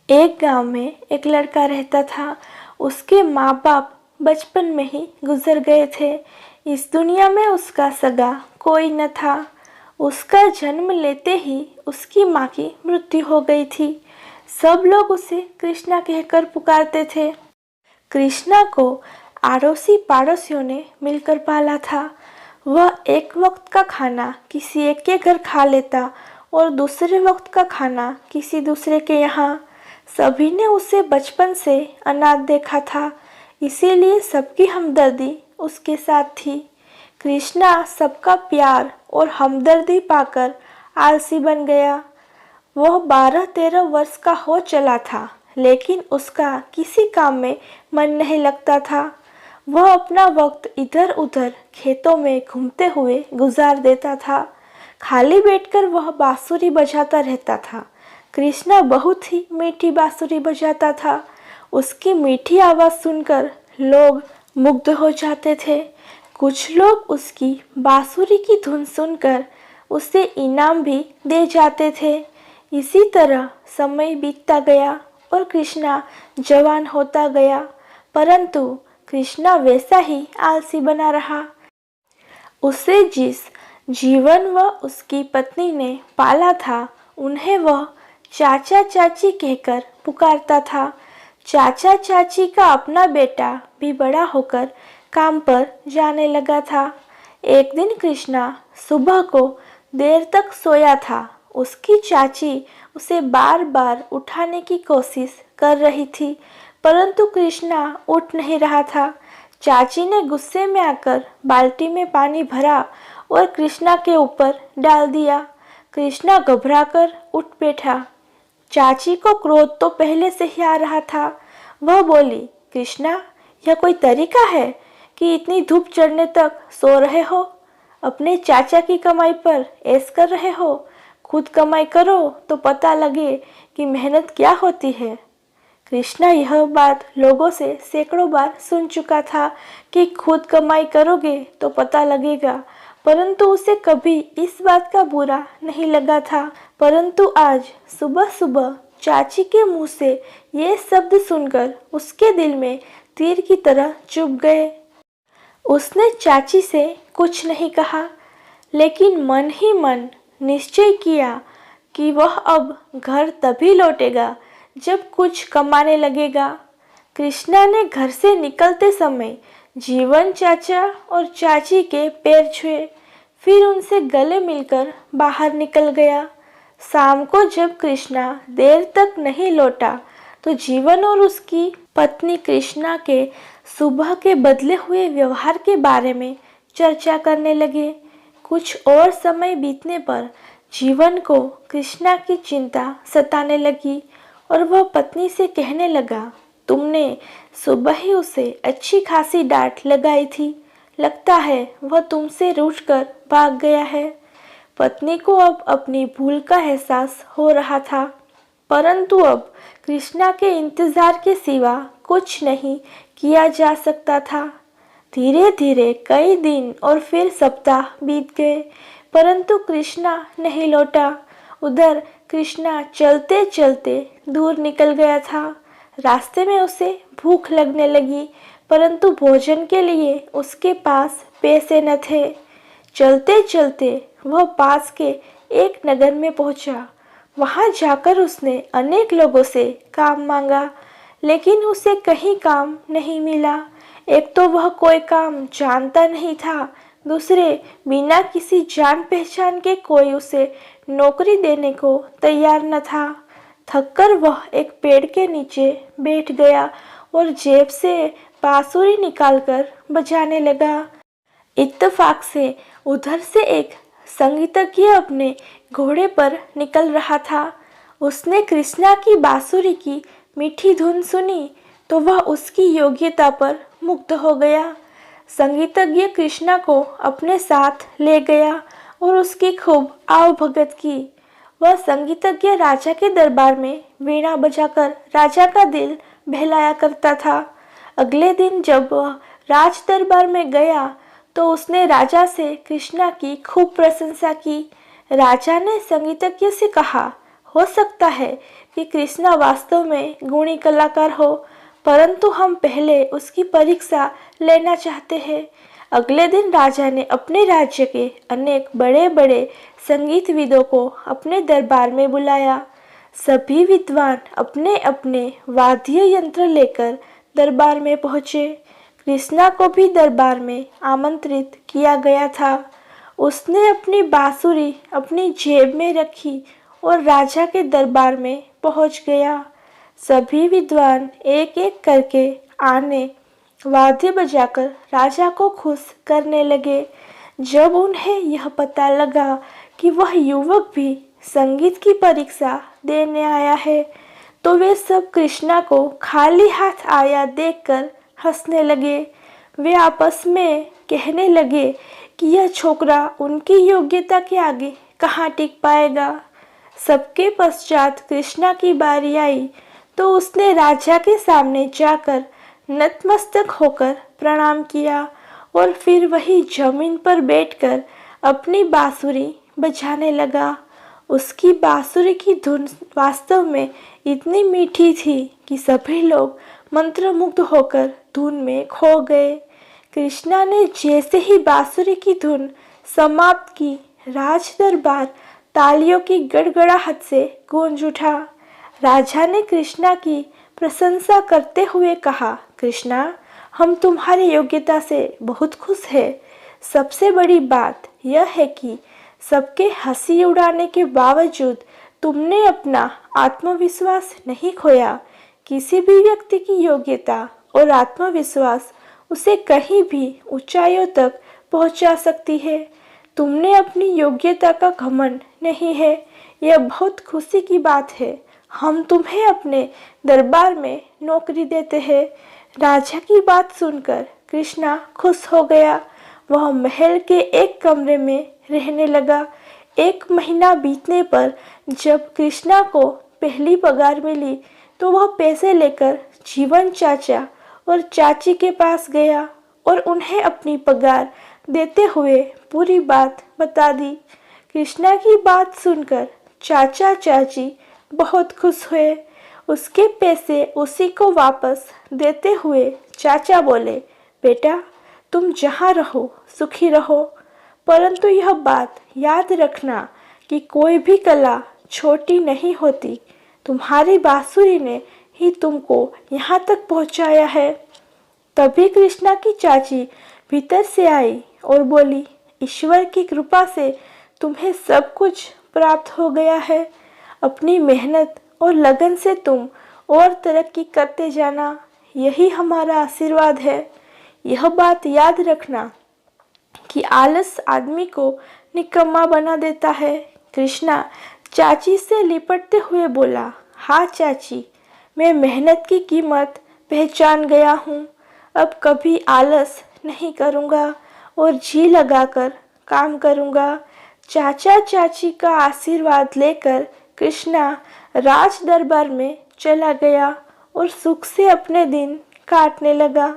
एक गांव में एक लड़का रहता था। उसके माँ बाप बचपन में ही गुजर गए थे। इस दुनिया में उसका सगा कोई न था। उसका जन्म लेते ही उसकी माँ की मृत्यु हो गई थी। सब लोग उसे कृष्णा कहकर पुकारते थे। कृष्णा को आड़ोसी पड़ोसियों ने मिलकर पाला था। वह एक वक्त का खाना किसी एक के घर खा लेता और दूसरे वक्त का खाना किसी दूसरे के यहाँ। सभी ने उसे बचपन से अनाथ देखा था, इसीलिए सबकी हमदर्दी उसके साथ थी। कृष्णा सबका प्यार और हमदर्दी पाकर आलसी बन गया। वह 12-13 वर्ष का हो चला था, लेकिन उसका किसी काम में मन नहीं लगता था। वह अपना वक्त इधर उधर खेतों में घूमते हुए गुजार देता था। खाली बैठकर वह बांसुरी बजाता रहता था। कृष्णा बहुत ही मीठी बांसुरी बजाता था। उसकी मीठी आवाज़ सुनकर लोग मुग्ध हो जाते थे। कुछ लोग उसकी बांसुरी की धुन सुनकर उसे इनाम भी दे जाते थे। इसी तरह समय बीतता गया और कृष्णा जवान होता गया, परंतु कृष्णा वैसा ही आलसी बना रहा। उसे जिस जीवन व उसकी पत्नी ने पाला था, उन्हें वह चाचा चाची कहकर पुकारता था। चाचा चाची का अपना बेटा भी बड़ा होकर काम पर जाने लगा था। एक दिन कृष्णा सुबह को देर तक सोया था। उसकी चाची उसे बार बार उठाने की कोशिश कर रही थी, परंतु कृष्णा उठ नहीं रहा था। चाची ने गुस्से में आकर बाल्टी में पानी भरा और कृष्णा के ऊपर डाल दिया। कृष्णा घबराकर उठ बैठा। चाची को क्रोध तो पहले से ही आ रहा था। वह बोली, कृष्णा, यह कोई तरीका है कि इतनी धूप चढ़ने तक सो रहे हो? अपने चाचा की कमाई पर ऐश कर रहे हो? खुद कमाई करो तो पता लगे कि मेहनत क्या होती है। कृष्णा यह बात लोगों से सैकड़ों बार सुन चुका था कि खुद कमाई करोगे तो पता लगेगा, परंतु उसे कभी इस बात का बुरा नहीं लगा था। परंतु आज सुबह सुबह चाची के मुंह से ये शब्द सुनकर उसके दिल में तीर की तरह चुभ गए। उसने चाची से कुछ नहीं कहा, लेकिन मन ही मन निश्चय किया कि वह अब घर तभी लौटेगा जब कुछ कमाने लगेगा। कृष्णा ने घर से निकलते समय जीवन चाचा और चाची के पैर छुए, फिर उनसे गले मिलकर बाहर निकल गया। शाम को जब कृष्णा देर तक नहीं लौटा तो जीवन और उसकी पत्नी कृष्णा के सुबह के बदले हुए व्यवहार के बारे में चर्चा करने लगे। कुछ और समय बीतने पर जीवन को कृष्णा की चिंता सताने लगी और वह पत्नी से कहने लगा, तुमने सुबह ही उसे अच्छी खासी डांट लगाई थी। लगता है वह तुमसे रूठकर भाग गया है। पत्नी को अब अपनी भूल का एहसास हो रहा था, परंतु अब कृष्णा के इंतजार के सिवा कुछ नहीं किया जा सकता था। धीरे धीरे कई दिन और फिर सप्ताह बीत गए, परंतु कृष्णा नहीं लौटा। उधर कृष्णा चलते चलते दूर निकल गया था। रास्ते में उसे भूख लगने लगी, परंतु भोजन के लिए उसके पास पैसे न थे। चलते चलते वह पास के एक नगर में पहुंचा। वहां जाकर उसने अनेक लोगों से काम मांगा, लेकिन उसे कहीं काम नहीं मिला। एक तो वह कोई काम जानता नहीं था, दूसरे बिना किसी जान पहचान के कोई उसे नौकरी देने को तैयार न था। थककर वह एक पेड़ के नीचे बैठ गया और जेब से बांसुरी निकालकर बजाने लगा। इत्तेफाक से उधर से एक संगीतज्ञ अपने घोड़े पर निकल रहा था। उसने कृष्णा की बांसुरी की मीठी धुन सुनी तो वह उसकी योग्यता पर मुग्ध हो गया। संगीतज्ञ कृष्णा को अपने साथ ले गया और उसकी खूब आवभगत की। वह संगीतज्ञ राजा के दरबार में वीणा बजाकर राजा का दिल बहलाया करता था। अगले दिन जब वह राज दरबार में गया तो उसने राजा से कृष्णा की खूब प्रशंसा की। राजा ने संगीतज्ञ से कहा, हो सकता है कि कृष्णा वास्तव में गुणी कलाकार हो, परंतु हम पहले उसकी परीक्षा लेना चाहते हैं। अगले दिन राजा ने अपने राज्य के अनेक बड़े बड़े संगीतविदों को अपने दरबार में बुलाया। सभी विद्वान अपने अपने वाद्य यंत्र लेकर दरबार में पहुँचे। कृष्णा को भी दरबार में आमंत्रित किया गया था। उसने अपनी बांसुरी अपनी जेब में रखी और राजा के दरबार में पहुंच गया। सभी विद्वान एक एक करके आने वाद्य बजाकर राजा को खुश करने लगे। जब उन्हें यह पता लगा कि वह युवक भी संगीत की परीक्षा देने आया है, तो वे सब कृष्णा को खाली हाथ आया देखकर हंसने लगे। वे आपस में कहने लगे कि यह छोकरा उनकी योग्यता के आगे कहाँ टिक पाएगा। सबके पश्चात कृष्णा की बारी आई तो उसने राजा के सामने जाकर नतमस्तक होकर प्रणाम किया और फिर वही जमीन पर बैठकर अपनी बांसुरी बजाने लगा। उसकी बांसुरी की धुन वास्तव में इतनी मीठी थी कि सभी लोग मंत्रमुग्ध होकर धुन में खो गए। कृष्णा ने जैसे ही बांसुरी की धुन समाप्त की, राज दरबार तालियों की गड़गड़ाहट से गूंज उठा। राजा ने कृष्णा की प्रशंसा करते हुए कहा, कृष्णा, हम तुम्हारी योग्यता से बहुत खुश हैं। सबसे बड़ी बात यह है कि सबके हंसी उड़ाने के बावजूद तुमने अपना आत्मविश्वास नहीं खोया। किसी भी व्यक्ति की योग्यता और आत्मविश्वास उसे कहीं भी ऊंचाइयों तक पहुंचा सकती है। तुमने अपनी योग्यता का घमंड नहीं है, यह बहुत खुशी की बात है। हम तुम्हें अपने दरबार में नौकरी देते हैं। राजा की बात सुनकर कृष्णा खुश हो गया। वह महल के एक कमरे में रहने लगा। 1 महीना बीतने पर जब कृष्णा को पहली पगार मिली तो वह पैसे लेकर जीवन चाचा और चाची के पास गया और उन्हें अपनी पगार देते हुए पूरी बात बता दी। कृष्णा की बात सुनकर चाचा चाची बहुत खुश हुए। उसके पैसे उसी को वापस देते हुए चाचा बोले, बेटा, तुम जहाँ रहो सुखी रहो, परंतु यह बात याद रखना कि कोई भी कला छोटी नहीं होती। तुम्हारी बांसुरी ने ही तुमको यहाँ तक पहुँचाया है। तभी कृष्णा की चाची भीतर से आई और बोली, ईश्वर की कृपा से तुम्हें सब कुछ प्राप्त हो गया है। अपनी मेहनत और लगन से तुम और तरक्की करते जाना, यही हमारा आशीर्वाद है। यह बात याद रखना कि आलस आदमी को निकम्मा बना देता है। कृष्णा चाची से लिपटते हुए बोला, हाँ चाची, मैं मेहनत की कीमत पहचान गया हूँ। अब कभी आलस नहीं करूँगा और जी लगाकर काम करूँगा। चाचा चाची का आशीर्वाद लेकर कृष्णा राज दरबार में चला गया और सुख से अपने दिन काटने लगा।